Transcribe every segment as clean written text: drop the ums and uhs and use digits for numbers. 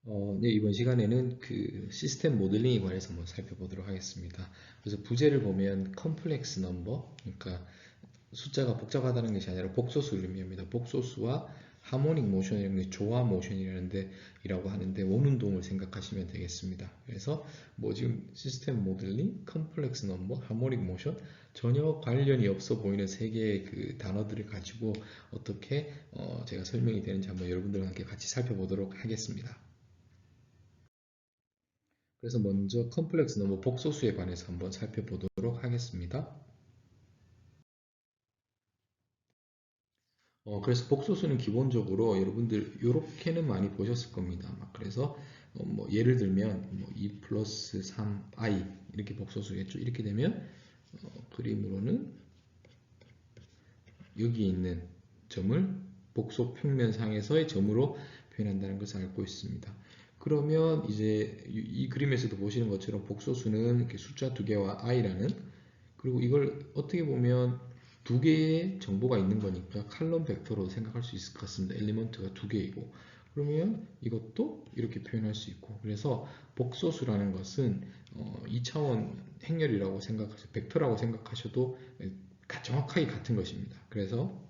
네, 이번 시간에는 그 시스템 모델링에 관해서 한번 살펴보도록 하겠습니다. 그래서 부제를 보면 컴플렉스 넘버, 그러니까 숫자가 복잡하다는 것이 아니라 복소수를 의미합니다. 복소수와 하모닉 모션이라는 게 조화 모션이라는데 이라고 하는데 원운동을 생각하시면 되겠습니다. 그래서 뭐 지금 시스템 모델링, 컴플렉스 넘버, 하모닉 모션 전혀 관련이 없어 보이는 세 개의 그 단어들을 가지고 어떻게 제가 설명이 되는지 한번 여러분들과 함께 같이 살펴보도록 하겠습니다. 그래서 먼저 컴플렉스 넘버 복소수에 관해서 한번 살펴보도록 하겠습니다. 그래서 복소수는 기본적으로 여러분들 이렇게는 많이 보셨을 겁니다. 그래서 뭐 예를 들면 뭐 2 플러스 3i 이렇게 복소수겠죠. 이렇게 되면 그림으로는 여기 있는 점을 복소 평면상에서의 점으로 표현한다는 것을 알고 있습니다. 그러면 이제 이 그림에서도 보시는 것처럼 복소수는 이렇게 숫자 두 개와 i라는, 그리고 이걸 어떻게 보면 두 개의 정보가 있는 거니까 칼럼 벡터로 생각할 수 있을 것 같습니다. 엘리먼트가 두 개이고, 그러면 이것도 이렇게 표현할 수 있고, 그래서 복소수라는 것은 2차원 행렬이라고 생각하셔도, 벡터라고 생각하셔도 정확하게 같은 것입니다. 그래서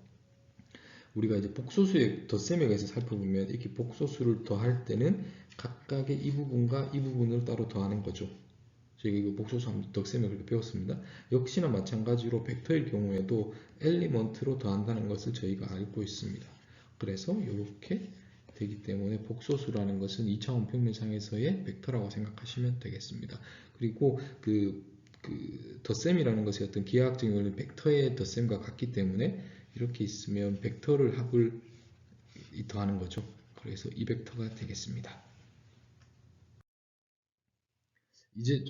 우리가 이제 복소수의 덧셈에 대해서 살펴보면 이렇게 복소수를 더할 때는 각각의 이 부분과 이 부분을 따로 더하는 거죠. 저희가 이거 복소수 덧셈을 그렇게 배웠습니다. 역시나 마찬가지로 벡터일 경우에도 엘리먼트로 더한다는 것을 저희가 알고 있습니다. 그래서 이렇게 되기 때문에 복소수라는 것은 2차원 평면상에서의 벡터라고 생각하시면 되겠습니다. 그리고 그 덧셈이라는 것이 어떤 기하학적인 원리 벡터의 덧셈과 같기 때문에 이렇게 있으면 벡터를 합을 더하는 거죠. 그래서 이 벡터가 되겠습니다. 이제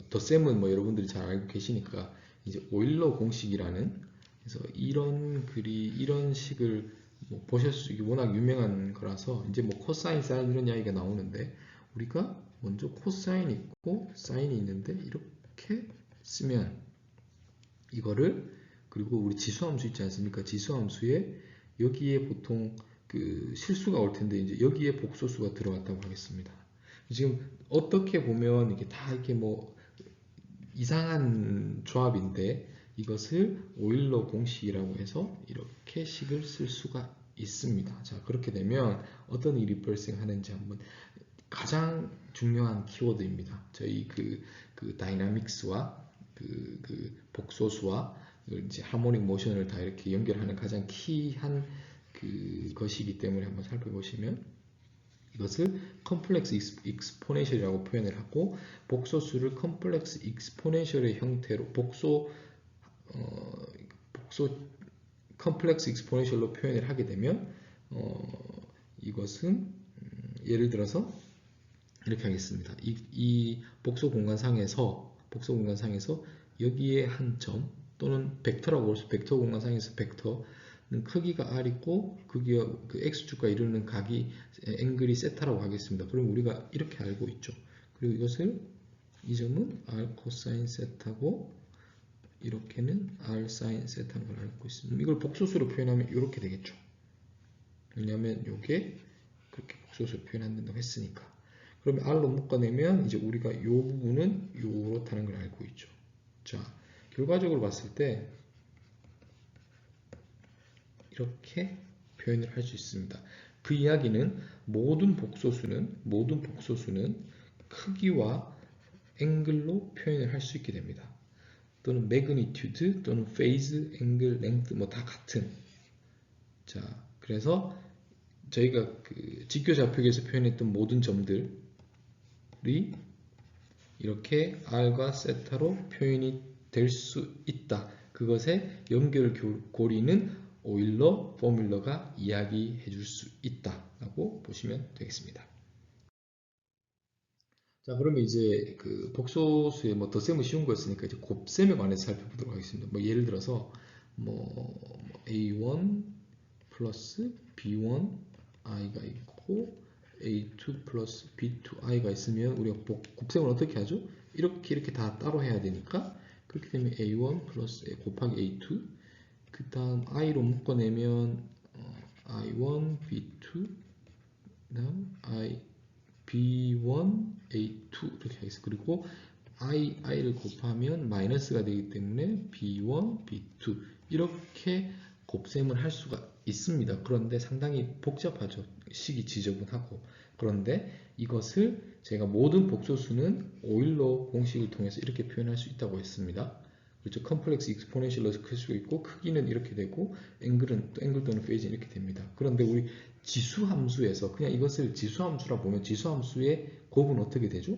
덧셈은 뭐 여러분들이 잘 알고 계시니까 이제 오일러 공식이라는, 그래서 이런 식을 뭐 보셨을 이게 워낙 유명한 거라서 이제 뭐 코사인, 사인 이런 이야기가 나오는데, 우리가 먼저 코사인 있고 사인이 있는데 이렇게 쓰면 이거를, 그리고 우리 지수함수 있지 않습니까? 지수함수에 여기에 보통 그 실수가 올 텐데 이제 여기에 복소수가 들어갔다고 하겠습니다. 지금 어떻게 보면 이게 다 이렇게 뭐 이상한 조합인데 이것을 오일러 공식이라고 해서 이렇게 식을 쓸 수가 있습니다. 자, 그렇게 되면 어떤 일이 발생하는지 한번, 가장 중요한 키워드입니다. 저희 그 다이나믹스와 복소수와 이제 하모닉 모션을 다 이렇게 연결하는 가장 키한 그 것이기 때문에 한번 살펴보시면 이것을 컴플렉스 익스포넨셜이라고 표현을 하고, 복소수를 컴플렉스 익스포넨셜의 형태로 복소 컴플렉스 익스포넨셜로 표현을 하게 되면 이것은 예를 들어서 이렇게 하겠습니다. 이 복소 공간상에서 여기에 한 점 또는 벡터라고 볼 수, 벡터 공간상에서 벡터는 크기가 r이고 크기가 그 x축과 이루는 각이 앵글이 세타라고 하겠습니다. 그럼 우리가 이렇게 알고 있죠. 그리고 이것을, 이 점은 r 코사인 세타고 이렇게는 r 사인 세타인 걸 알고 있습니다. 이걸 복소수로 표현하면 이렇게 되겠죠. 왜냐하면 이게 그렇게 복소수로 표현한다고 했으니까. 그러면 r로 묶어내면 이제 우리가 이 부분은 이렇다는 걸 알고 있죠. 자, 결과적으로 봤을 때 이렇게 표현을 할 수 있습니다. 그 이야기는 모든 복소수는 크기와 앵글로 표현을 할 수 있게 됩니다. 또는 매그니튜드 또는 페이즈, 앵글, 랭트 뭐 다 같은. 자, 그래서 저희가 그 직교좌표기에서 표현했던 모든 점들이 이렇게 r과 세타로 표현이 될 수 있다. 그것의 연결고리는 오일러 포뮬러가 이야기해 줄 수 있다 라고 보시면 되겠습니다. 자, 그러면 이제 그 복소수의 뭐 덧셈은 쉬운 거였으니까 이제 곱셈에 관해서 살펴보도록 하겠습니다. 뭐 예를 들어서 뭐 a1 플러스 b1 i가 있고 a2 플러스 b2 i가 있으면 우리가 곱셈을 어떻게 하죠? 이렇게 다 따로 해야 되니까, 그렇게 되면 a1 플러스 곱하기 a2, 그 다음 i로 묶어내면 i1 b2 그다음 B1, A2 이렇게 하겠습니다. 그리고 i를 곱하면 마이너스가 되기 때문에 B1, B2 이렇게 곱셈을 할 수가 있습니다. 그런데 상당히 복잡하죠. 식이 지저분하고. 그런데 이것을 제가 모든 복소수는 오일러 공식을 통해서 이렇게 표현할 수 있다고 했습니다. 그렇죠. 컴플렉스 익스포넨셜로 클 수 있고 크기는 이렇게 되고 앵글 또는 페이지는 이렇게 됩니다. 그런데 우리 지수함수에서 그냥 이것을 지수함수라 보면 지수함수의 곱은 어떻게 되죠?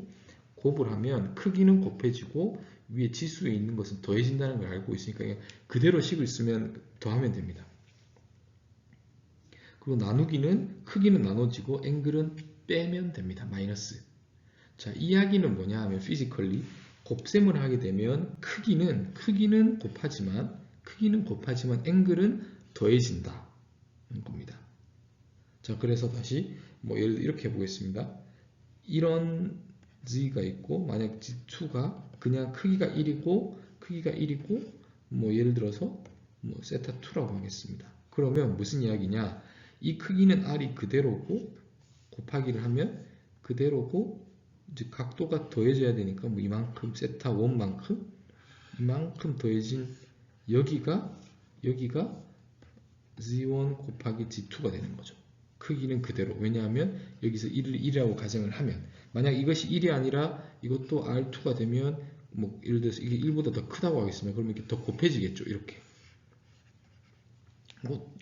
곱을 하면 크기는 곱해지고 위에 지수에 있는 것은 더해진다는 걸 알고 있으니까 그냥 그대로 식을 쓰면 더하면 됩니다. 그리고 나누기는 크기는 나눠지고 앵글은 빼면 됩니다. 마이너스. 자, 이야기는 뭐냐 하면 피지컬리 곱셈을 하게 되면 크기는 곱하지만 앵글은 더해진다. 겁니다. 자, 그래서 다시 뭐 예를 들어 이렇게 해보겠습니다. 이런 z가 있고 만약 z2가 그냥 크기가 1이고 뭐 예를 들어서 뭐 세타 2라고 하겠습니다. 그러면 무슨 이야기냐? 이 크기는 r이 그대로고 곱하기를 하면 그대로고 이제 각도가 더해져야 되니까 뭐 이만큼 세타 1만큼 이만큼 더해진 여기가 z1 곱하기 z2가 되는 거죠. 크기는 그대로. 왜냐하면 여기서 1이라고 가정을 하면 만약 이것이 1이 아니라 이것도 R2가 되면 뭐 예를 들어서 이게 1보다 더 크다고 하겠습니다. 그러면 이렇게 더 곱해지겠죠. 이렇게.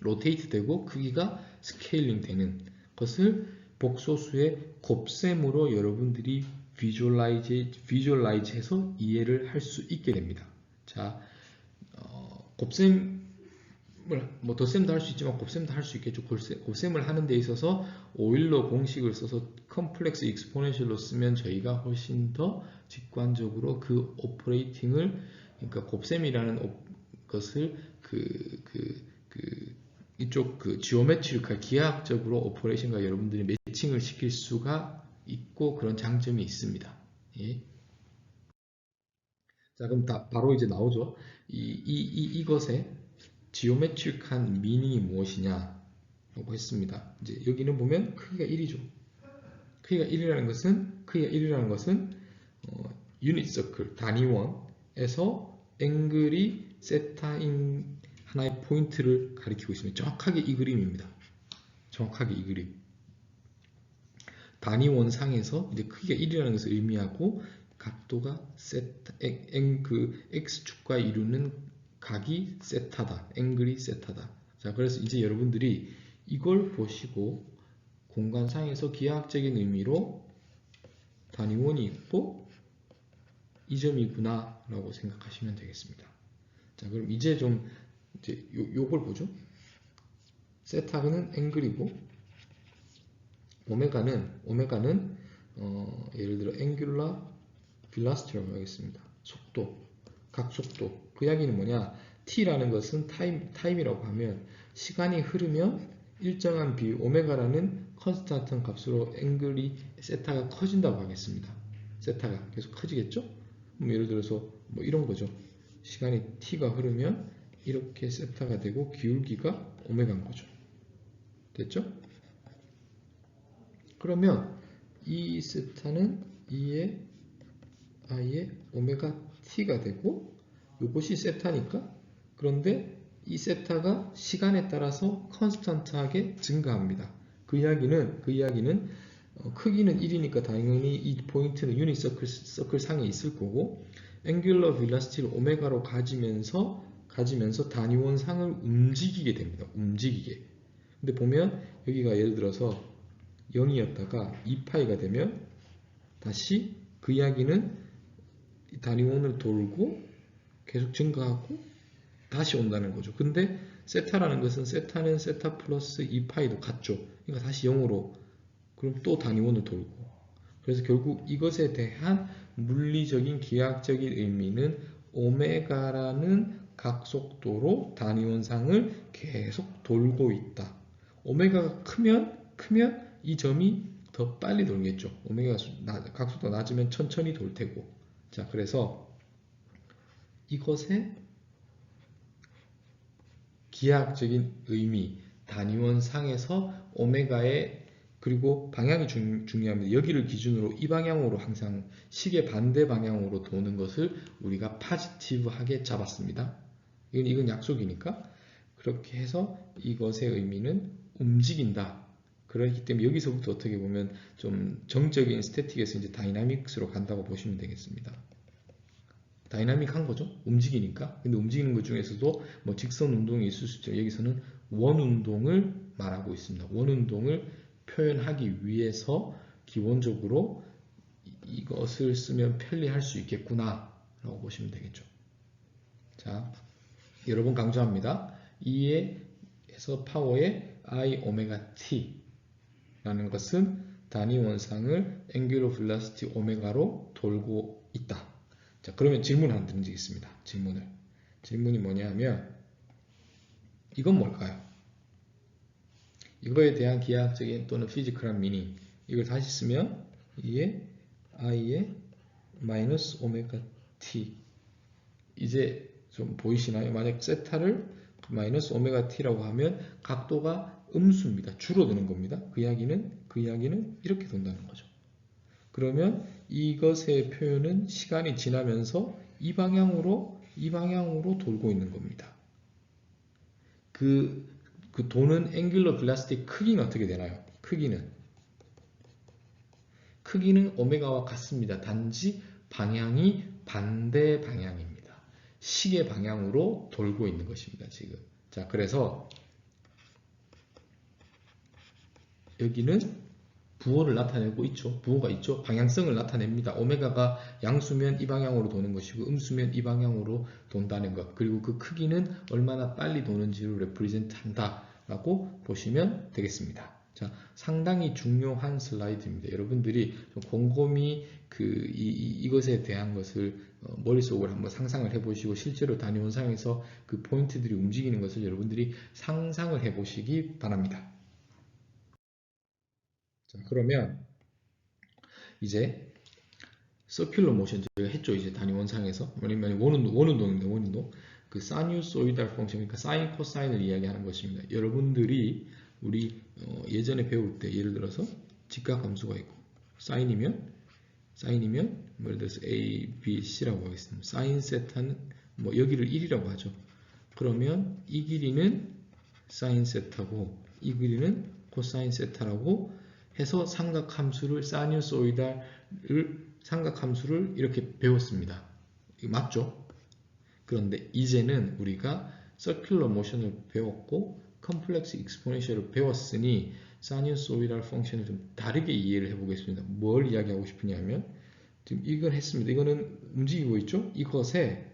로테이트 되고 크기가 스케일링 되는 것을 복소수의 곱셈으로 여러분들이 비주얼라이즈해서 이해를 할 수 있게 됩니다. 자, 곱셈을 뭐 덧셈도 할 수 있지만 곱셈도 할 수 있겠죠. 곱셈을 하는 데 있어서 오일러 공식을 써서 컴플렉스 익스포넨셜로 쓰면 저희가 훨씬 더 직관적으로 그 오퍼레이팅을 그러니까 곱셈이라는 것을 이쪽 지오메트리컬 기하학적으로 오퍼레이션과 여러분들이 매칭을 시킬 수가 있고 그런 장점이 있습니다. 예. 자, 그럼 바로 이제 나오죠. 이것의 지오메트릭한 미닝이 무엇이냐 라고 했습니다. 이제 여기는 보면 크기가 1이죠. 크기가 1이라는 것은 유닛 서클, 단위원에서 앵글이 세타인 하나의 포인트를 가리키고 있습니다. 정확하게 이 그림입니다. 정확하게 이 그림. 단위원상에서 이제 크기가 1이라는 것을 의미하고 각도가 x축과 이루는 각이 세타다. 앵글이 세타다. 자, 그래서 이제 여러분들이 이걸 보시고 공간상에서 기하학적인 의미로 단위원이 있고 이 점이구나 라고 생각하시면 되겠습니다. 자, 그럼 이제 요걸 보죠. 세타는 앵글이고 오메가는 예를 들어 앵귤라 빌라시티라고 하겠습니다. 속도, 각속도. 그 이야기는 뭐냐? t라는 것은 타임이라고 하면 시간이 흐르면 일정한 비율 오메가라는 컨스탄트 값으로 앵글이 세타가 커진다고 하겠습니다. 세타가 계속 커지겠죠? 예를 들어서 뭐 이런 거죠. 시간이 t가 흐르면 이렇게 세타가 되고 기울기가 오메가인 거죠. 됐죠? 그러면 이 세타는 i의 오메가 t가 되고 이것이 세타니까 그런데 이 세타가 시간에 따라서 컨스턴트하게 증가합니다. 그 이야기는 크기는 1이니까 당연히 이 포인트는 유닛 서클 상에 있을 거고 앵귤러 빌라시티를 오메가로 가지면서 단위원 상을 움직이게 됩니다. 움직이게. 근데 보면 여기가 예를 들어서 0이었다가 2파이가 되면 다시 그 이야기는 단위원을 돌고 계속 증가하고 다시 온다는 거죠. 근데 세타라는 것은 세타는 세타 플러스 2파이도 같죠. 그러니까 다시 0으로 그럼 또 단위원을 돌고 그래서 결국 이것에 대한 물리적인 기하학적인 의미는 오메가라는 각속도로 단위원상을 계속 돌고 있다. 오메가가 크면 이 점이 더 빨리 돌겠죠. 오메가 각속도가 낮으면 천천히 돌 테고. 자, 그래서 이것의 기하학적인 의미, 단위원상에서 오메가의 그리고 방향이 중요합니다. 여기를 기준으로 이 방향으로 항상 시계 반대 방향으로 도는 것을 우리가 파지티브하게 잡았습니다. 이건 약속이니까. 그렇게 해서 이것의 의미는 움직인다. 그렇기 때문에 여기서부터 어떻게 보면 좀 정적인 스태틱에서 이제 다이나믹스로 간다고 보시면 되겠습니다. 다이나믹한 거죠. 움직이니까. 근데 움직이는 것 중에서도 뭐 직선 운동이 있을 수 있죠. 여기서는 원 운동을 말하고 있습니다. 원 운동을 표현하기 위해서 기본적으로 이것을 쓰면 편리할 수 있겠구나 라고 보시면 되겠죠. 자, 여러 번 강조합니다. 2에서 파워의 I 오메가 t 라는 것은 단위 원상을 앵귤러 velocity 오메가로 돌고 있다. 자, 그러면 질문 하나 던지겠습니다. 질문이 뭐냐 하면 이건 뭘까요? 이거에 대한 기하학적인 또는 피지컬한 미닝, 이걸 다시 쓰면 이게 i의 마이너스 오메가 t. 이제 좀 보이시나요? 만약 세타를 마이너스 오메가 t라고 하면 각도가 음수입니다. 줄어드는 겁니다. 그 이야기는 이렇게 돈다는 거죠. 그러면 이것의 표현은 시간이 지나면서 이 방향으로 돌고 있는 겁니다. 그 도는 앵귤러 velocity 크기는 어떻게 되나요? 크기는 오메가와 같습니다. 단지 방향이 반대 방향입니다. 시계 방향으로 돌고 있는 것입니다. 지금. 자, 그래서 여기는 부호를 나타내고 있죠. 부호가 있죠. 방향성을 나타냅니다. 오메가가 양수면 이 방향으로 도는 것이고 음수면 이 방향으로 돈다는 것. 그리고 그 크기는 얼마나 빨리 도는지를 레프리젠트 한다라고 보시면 되겠습니다. 자, 상당히 중요한 슬라이드입니다. 여러분들이 좀 곰곰이 이것에 대한 것을 머릿속으로 한번 상상을 해보시고 실제로 단위 원상에서 그 포인트들이 움직이는 것을 여러분들이 상상을 해보시기 바랍니다. 자, 그러면 이제 서큘러 모션 제가 했죠. 이제 단위 원상에서 뭐냐면 원운동입니다. 원운동. 그 사이누소이달 펑션, 그러니까 사인 코사인을 이야기하는 것입니다. 여러분들이 우리 예전에 배울 때 예를 들어서 직각 함수가 있고 사인이면 뭐 예를 들어서 A, B, C라고 하겠습니다. 사인 세타는 뭐 여기를 1이라고 하죠. 그러면 이 길이는 사인 세타고 이 길이는 코사인 세타라고 해서 삼각함수를 삼각함수를 이렇게 배웠습니다. 이거 맞죠? 그런데 이제는 우리가 서큘러 모션을 배웠고 컴플렉스 익스포넨셜을 배웠으니 사이누소이달 펑션을 좀 다르게 이해를 해보겠습니다. 뭘 이야기하고 싶으냐면 지금 이걸 했습니다. 이거는 움직이고 있죠? 이것의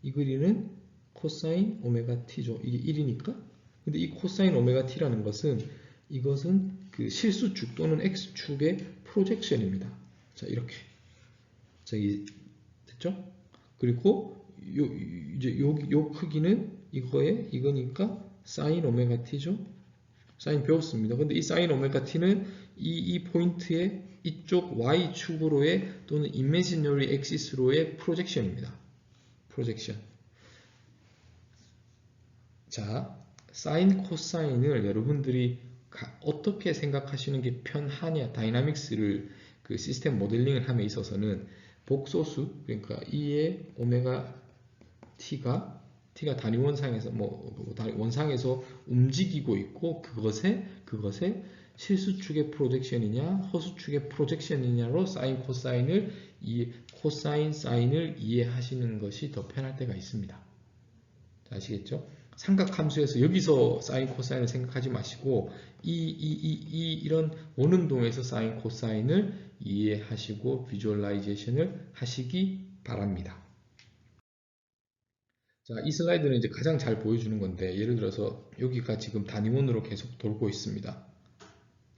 이 길이는 코사인 오메가 t죠. 이게 1이니까. 근데 이 코사인 오메가 t라는 것은 이것은 그 실수축 또는 x축의 프로젝션입니다. 자, 이렇게. 자, 됐죠? 그리고 이제 요 크기는 이거니까 사인 오메가 t죠. 사인 배웠습니다. 근데 이 사인 오메가 t는 이 포인트의 이쪽 y축으로의 또는 imaginary axis로의 프로젝션입니다. 프로젝션. 자, 사인 코사인을 여러분들이 어떻게 생각하시는 게 편하냐, 다이나믹스를 그 시스템 모델링을 함에 있어서는 복소수, 그러니까 2의 오메가 t가 단위 원상에서 원상에서 움직이고 있고 그것의 실수축의 프로젝션이냐 허수축의 프로젝션이냐로 사인 코사인을 코사인 사인을 이해하시는 것이 더 편할 때가 있습니다. 아시겠죠? 삼각함수에서 여기서 사인 코사인을 생각하지 마시고 이런 원운동에서 사인 코사인을 이해하시고 비주얼라이제이션을 하시기 바랍니다. 자, 이 슬라이드는 이제 가장 잘 보여주는 건데 예를 들어서 여기가 지금 단위원으로 계속 돌고 있습니다.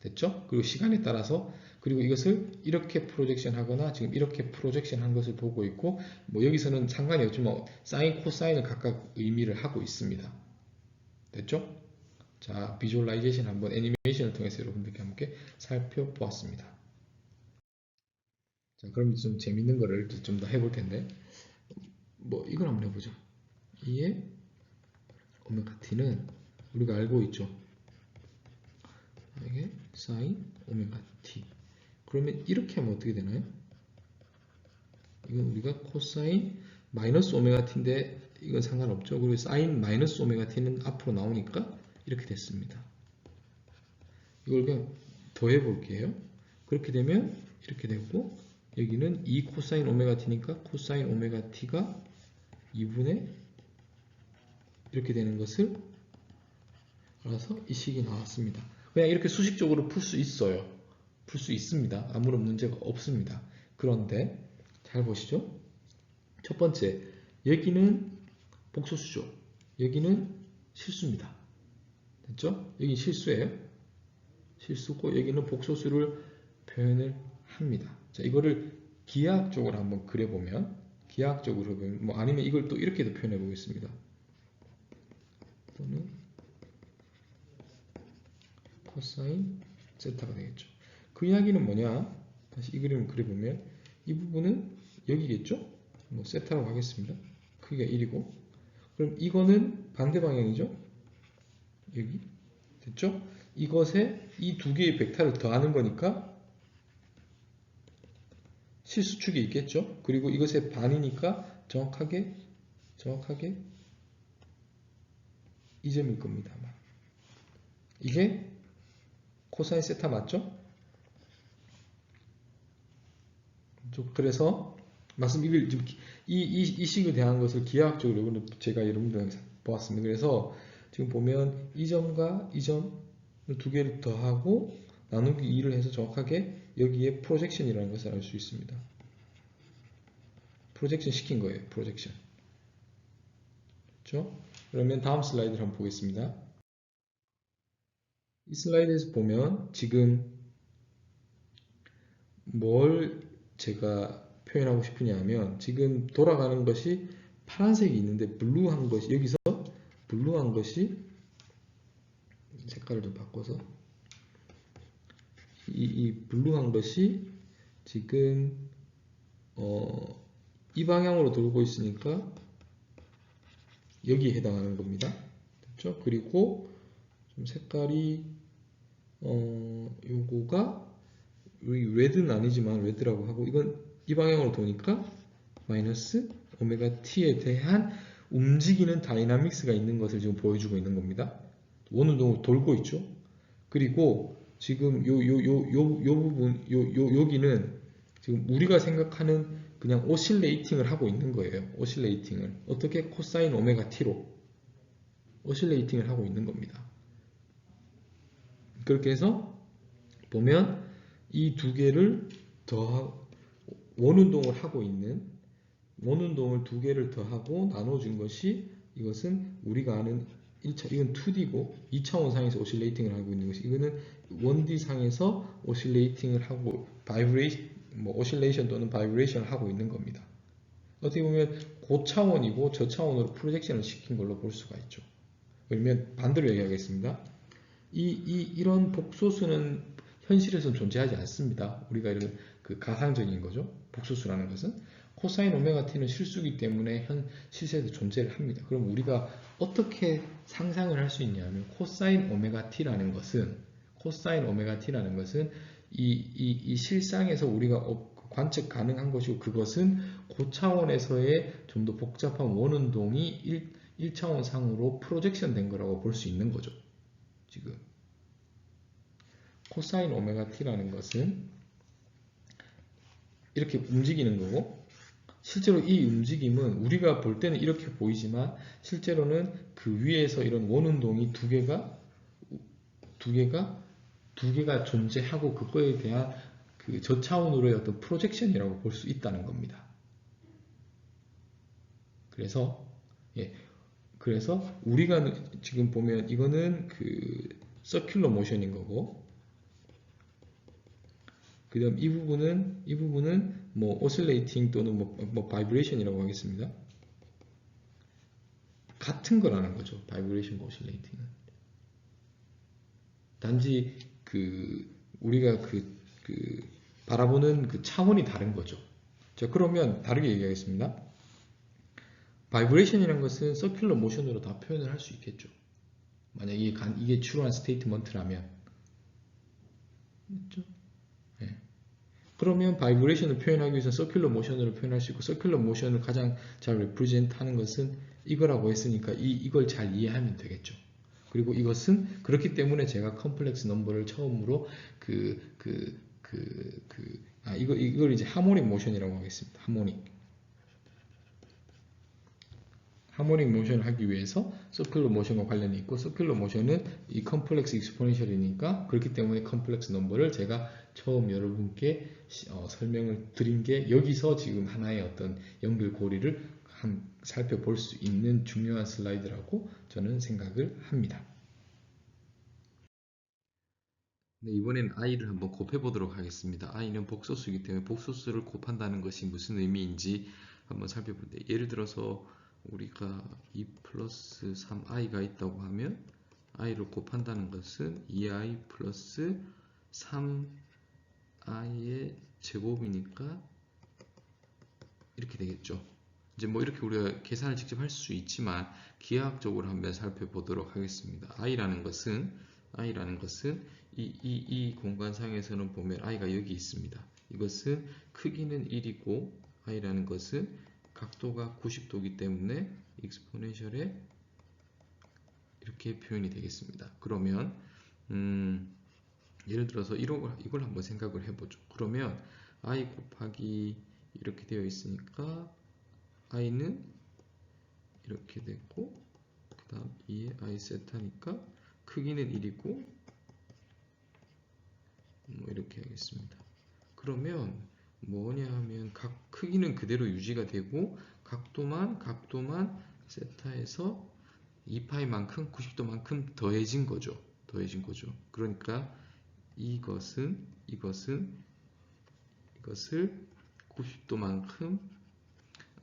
됐죠? 그리고 시간에 따라서 그리고 이것을 이렇게 프로젝션 하거나 지금 이렇게 프로젝션 한 것을 보고 있고 뭐 여기서는 상관이 없지만 사인 코사인을 각각 의미를 하고 있습니다. 됐죠? 자, 비주얼라이제이션 한번 애니메이션을 통해서 여러분들께 함께 살펴보았습니다. 자, 그럼 좀 재밌는 거를 좀 더 해볼 텐데 뭐 이걸 한번 해보죠. 2의 오메가 t는 우리가 알고 있죠. 이게 사인 오메가 t. 그러면 이렇게 하면 어떻게 되나요? 이건 우리가 코사인 마이너스 오메가 t인데 이건 상관없죠. 그리고 사인 마이너스 오메가 t는 앞으로 나오니까 이렇게 됐습니다. 이걸 그냥 더해 볼게요. 그렇게 되면 이렇게 되고, 여기는 2 코사인 오메가 t니까 코사인 오메가 t가 2분의 이렇게 되는 것을 알아서 이 식이 나왔습니다. 그냥 이렇게 수식적으로 풀 수 있어요. 풀 수 있습니다. 아무런 문제가 없습니다. 그런데 잘 보시죠. 첫 번째, 여기는 복소수죠. 여기는 실수입니다. 됐죠? 여기 실수예요. 실수고 여기는 복소수를 표현을 합니다. 자, 이거를 기하학적으로 한번 그려보면, 기하학적으로 보면, 뭐 아니면 이걸 또 이렇게도 표현해 보겠습니다. 또는 코사인 세타가 되겠죠. 그 이야기는 뭐냐? 다시 이 그림을 그려보면 이 부분은 여기겠죠? 뭐 세타라고 하겠습니다. 크기가 1이고, 그럼 이거는 반대 방향이죠? 여기 됐죠? 이것에 이 두 개의 벡터를 더하는 거니까 실수축이 있겠죠? 그리고 이것의 반이니까 정확하게 이 점일 겁니다. 이게 코사인 세타 맞죠? 그래서 이걸 이 식에 대한 것을 기하학적으로 제가 여러분들한테 보았습니다. 그래서 지금 보면 이 점과 이 점을 두 개를 더하고 나누기 2를 해서 정확하게 여기에 프로젝션이라는 것을 알 수 있습니다. 프로젝션 시킨 거예요. 프로젝션. 그렇죠? 그러면 다음 슬라이드를 한번 보겠습니다. 이 슬라이드에서 보면 지금 뭘 제가 표현하고 싶으냐 하면, 지금 돌아가는 것이 파란색이 있는데 블루한 것이, 여기서 블루한 것이, 색깔을 좀 바꿔서 이 블루한 것이 지금 이 방향으로 돌고 있으니까 여기에 해당하는 겁니다. 그렇죠? 그리고 좀 색깔이 요거가 레드는 아니지만 레드라고 하고, 이건 이 방향으로 도니까 마이너스 오메가 t에 대한 움직이는 다이나믹스가 있는 것을 지금 보여주고 있는 겁니다. 원운동으로 돌고 있죠. 그리고 지금 요 부분, 여기는 지금 우리가 생각하는 그냥 오실레이팅을 하고 있는 거예요. 오실레이팅을. 어떻게? 코사인 오메가 t로 오실레이팅을 하고 있는 겁니다. 그렇게 해서 보면 이 두 개를 원운동을 하고 있는, 원운동을 두 개를 더하고 나눠준 것이, 이것은 우리가 아는 1차, 이건 2D고 2차원 상에서 오실레이팅을 하고 있는 것이, 이거는 1D 상에서 오실레이팅을 하고 오실레이션 또는 바이브레이션을 하고 있는 겁니다. 어떻게 보면 고차원이고 저차원으로 프로젝션을 시킨 걸로 볼 수가 있죠. 그러면 반대로 얘기하겠습니다. 이런 복소수는 현실에서는 존재하지 않습니다. 우리가 이런 그 가상적인 거죠. 복소수라는 것은 코사인 오메가 t는 실수이기 때문에 실제에서 존재를 합니다. 그럼 우리가 어떻게 상상을 할 수 있냐면, 코사인 오메가 t라는 것은 이 실상에서 우리가 관측 가능한 것이고, 그것은 고차원에서의 좀 더 복잡한 원운동이 1차원 상으로 프로젝션 된 거라고 볼 수 있는 거죠. 지금 코사인 오메가 t라는 것은 이렇게 움직이는 거고, 실제로 이 움직임은 우리가 볼 때는 이렇게 보이지만 실제로는 그 위에서 이런 원운동이 두 개가 존재하고, 그거에 대한 그 저차원으로의 어떤 프로젝션이라고 볼 수 있다는 겁니다. 그래서 우리가 지금 보면 이거는 그 서큘러 모션인 거고, 그 다음 이 부분은 뭐 오실레이팅 또는 뭐 바이브레이션이라고 하겠습니다. 같은 거라는 거죠. 바이브레이션과 오실레이팅은. 단지 우리가 바라보는 그 차원이 다른 거죠. 자, 그러면 다르게 얘기하겠습니다. 바이브레이션이라는 것은 서큘러 모션으로 다 표현을 할 수 있겠죠. 만약 이게 추론한 스테이트먼트라면. 맞죠? 네. 그러면 바이브레이션을 표현하기 위해서 서큘러 모션으로 표현할 수 있고, 서큘러 모션을 가장 잘 리프레젠트 하는 것은 이거라고 했으니까 이걸 잘 이해하면 되겠죠. 그리고 이것은 그렇기 때문에 제가 컴플렉스 넘버를 처음으로 이걸 이제 하모닉 모션이라고 하겠습니다. 하모닉 모션을 하기 위해서 서큘러 모션과 관련이 있고, 서큘러 모션은 이 컴플렉스 익스포넨셜이니까, 그렇기 때문에 컴플렉스 넘버를 제가 처음 여러분께 설명을 드린 게 여기서 지금 하나의 어떤 연결고리를 살펴볼 수 있는 중요한 슬라이드라고 저는 생각을 합니다. 네, 이번엔 i를 한번 곱해 보도록 하겠습니다. i는 복소수이기 때문에 복소수를 곱한다는 것이 무슨 의미인지 한번 살펴볼 때, 예를 들어서 우리가 2 플러스 3i가 있다고 하면 i를 곱한다는 것은 2i 플러스 3i의 제곱이니까 이렇게 되겠죠. 이제 뭐 이렇게 우리가 계산을 직접 할 수 있지만 기하학적으로 한번 살펴보도록 하겠습니다. i라는 것은 이 공간상에서는 보면 i가 여기 있습니다. 이것은 크기는 1이고 i라는 것은 각도가 90도이기 때문에 익스포넨셜에 이렇게 표현이 되겠습니다. 그러면 예를 들어서 이걸 한번 생각을 해보죠. 그러면 i 곱하기 이렇게 되어 있으니까 i는 이렇게 됐고, 그 다음 2의 i 세타니까 크기는 1이고 뭐 이렇게 하겠습니다. 그러면 뭐냐 하면 각 크기는 그대로 유지가 되고 각도만 세타에서 2파이만큼 90도만큼 더해진 거죠. 그러니까 이것을 90도만큼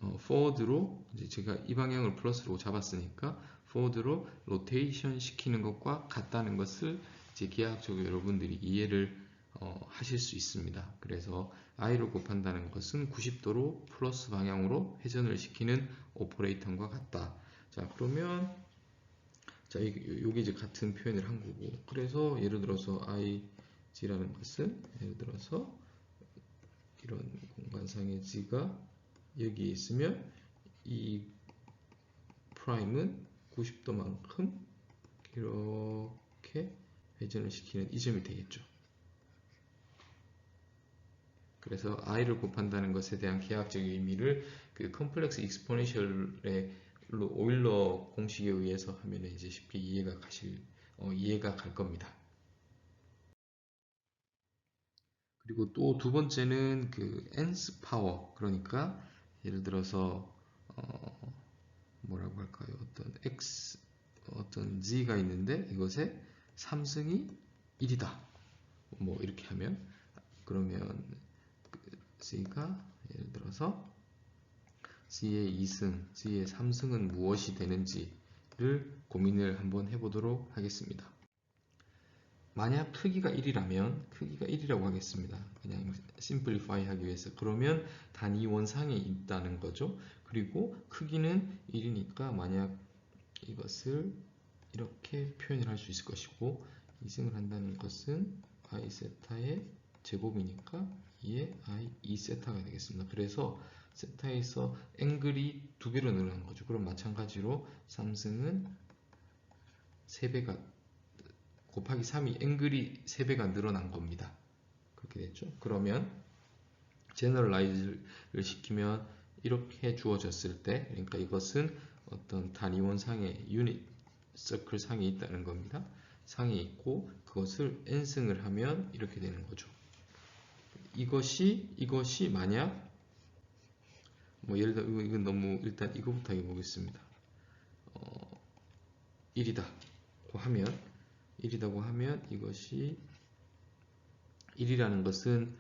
forward로, 이제 제가 이 방향을 플러스로 잡았으니까 forward로 로테이션 시키는 것과 같다는 것을 이제 기하학적으로 여러분들이 이해를 하실 수 있습니다. 그래서 i를 곱한다는 것은 90도로 플러스 방향으로 회전을 시키는 오퍼레이턴과 같다. 자, 그러면 여기 이제 같은 표현을 한 거고, 그래서 예를 들어서 ig라는 것은 예를 들어서 이런 공간상의 g가 여기 있으면 이 프라임은 90도만큼 이렇게 회전을 시키는 이 점이 되겠죠. 그래서 i를 곱한다는 것에 대한 기하학적 의미를 그 컴플렉스 익스포넨셜의 오일러 공식에 의해서 하면 이제 쉽게 이해가 갈 겁니다. 그리고 또 두 번째는 그 nth 파워, 그러니까 예를 들어서 뭐라고 할까요? 어떤 g가 있는데 이것의 3승이 1이다. 뭐 이렇게 하면, 그러면 g가 예를 들어서 g의 2승, g의 3승은 무엇이 되는지를 고민을 한번 해보도록 하겠습니다. 만약 크기가 1이라고 하겠습니다. 그냥 심플리파이 하기 위해서. 그러면 단위 원상에 있다는 거죠. 그리고 크기는 1이니까 만약 이것을 이렇게 표현을 할 수 있을 것이고, 2승을 한다는 것은 i 세타의 제곱이니까 2의 i 2세타가 되겠습니다. 그래서 세타에서 앵글이 2배로 늘어난 거죠. 그럼 마찬가지로 3승은 3배가 곱하기 3이 앵글이 3배가 늘어난 겁니다. 그렇게 됐죠. 그러면 제너럴라이즈를 시키면 이렇게 주어졌을 때, 그러니까 이것은 어떤 단위원상의 유닛 서클 상에 있다는 겁니다. 상에 있고 그것을 n승을 하면 이렇게 되는 거죠. 이것이 만약 뭐 예를 들어 이건 너무, 일단 이거부터 해보겠습니다. 1이다고 하면 이것이 1이라는 것은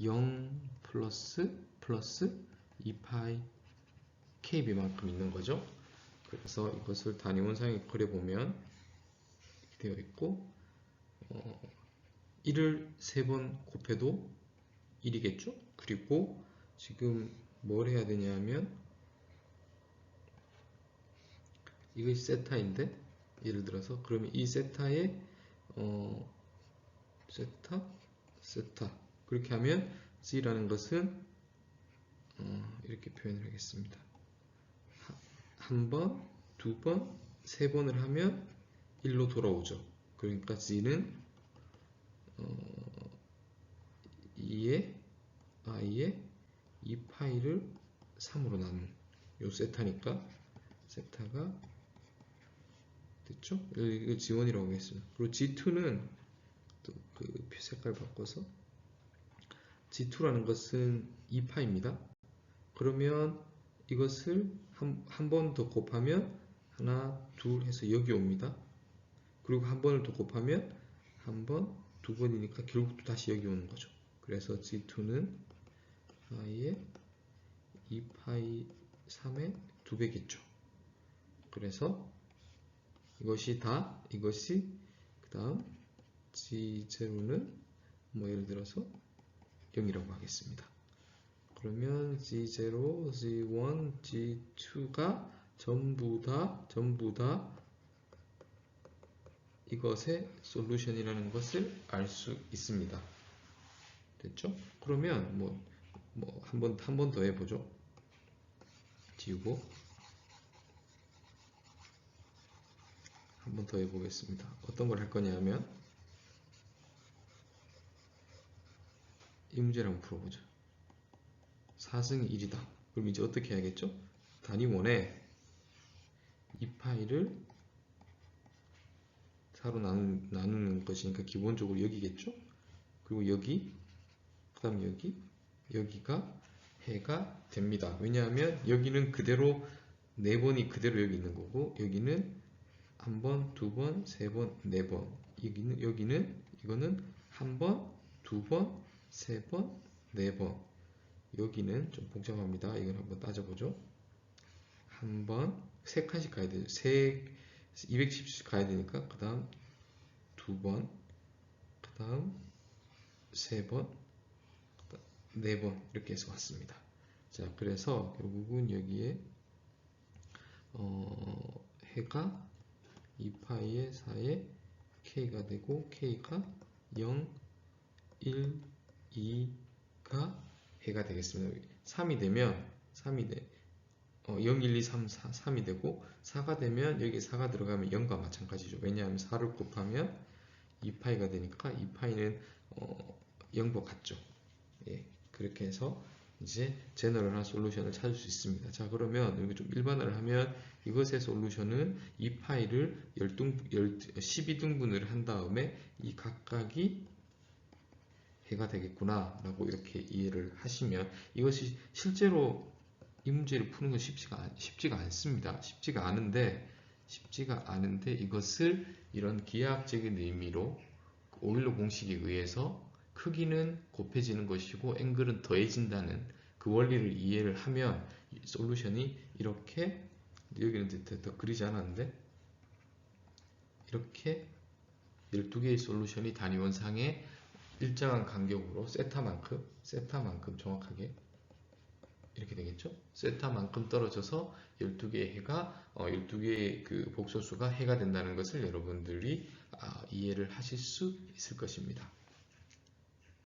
0 플러스 2파이 kb만큼 있는 거죠. 그래서 이것을 단위원상에 그려보면 이렇게 되어 있고 1을 3번 곱해도 1이겠죠. 그리고 지금 뭘 해야 되냐면 이것이 세타인데, 예를 들어서 그러면 이 세타의 세타, 세타. 그렇게 하면 G라는 것은 이렇게 표현을 하겠습니다. 한 번, 두 번, 세 번을 하면 1로 돌아오죠. 그러니까 G는 2의 i의 2파이를 3으로 나눈 요 세타니까 세타가 됐죠? 이거 G1이라고 하겠습니다. 그리고 G2는 또 그 색깔 바꿔서 G2라는 것은 2파입니다. 그러면 이것을 한 번 더 곱하면 하나, 둘 해서 여기 옵니다. 그리고 한 번을 더 곱하면 한 번, 두 번이니까 결국 또 다시 여기 오는 거죠. 그래서 G2는 i의 2파이 3의 2배겠죠. 그래서 이것이 그 다음 G0는 뭐 예를 들어서 0이라고 하겠습니다. 그러면 G0, G1, G2가 전부 다 이것의 솔루션이라는 것을 알 수 있습니다. 됐죠? 그러면 한 번 더 해보죠. 지우고 한 번 더 해보겠습니다. 어떤 걸 할 거냐 하면 이 문제를 한번 풀어보죠. 4승이 1이다. 그럼 이제 어떻게 해야겠죠? 단위원에 이 파이를 4로 나누는 것이니까 기본적으로 여기겠죠? 그리고 여기, 그 다음 여기가 해가 됩니다. 왜냐하면 여기는 그대로 4번이 그대로 여기 있는 거고 여기는 한 번, 두 번, 세 번, 네 번. 이거는 한 번, 두 번, 세 번, 네 번. 여기는 좀 복잡합니다. 이걸 한번 따져보죠. 한 번, 세 칸씩 가야 돼요. 210씩 가야 되니까, 그 다음 두 번, 그 다음 세 번, 네 번, 이렇게 해서 왔습니다. 자, 그래서 결국은 여기에, 해가 2파이의 4에 K가 되고, K가 0, 1, 2가 해가 되겠습니다. 3이 되면 0, 1, 2, 3, 4, 3이 되고 4가 되면 여기 4가 들어가면 0과 마찬가지죠. 왜냐하면 4를 곱하면 2파이가 되니까 2파이는 0과 같죠. 예, 그렇게 해서 이제 제너럴한 솔루션을 찾을 수 있습니다. 자, 그러면 여기 좀 일반화를 하면 이것의 솔루션은 2파이를 12등분을 한 다음에 이 각각이 해가 되겠구나 라고 이렇게 이해를 하시면 이것이 실제로 이 문제를 푸는 건 쉽지가 않습니다. 쉽지가 않은데 이것을 이런 기하학적인 의미로 오일러 공식에 의해서 크기는 곱해지는 것이고 앵글은 더해진다는 그 원리를 이해를 하면 솔루션이 이렇게, 여기는 더 그리지 않았는데 이렇게 12개의 솔루션이 단위원상에 일정한 간격으로 세타만큼 정확하게 이렇게 되겠죠? 세타만큼 떨어져서 12개의 해가 12개의 그 복소수가 해가 된다는 것을 여러분들이 이해를 하실 수 있을 것입니다.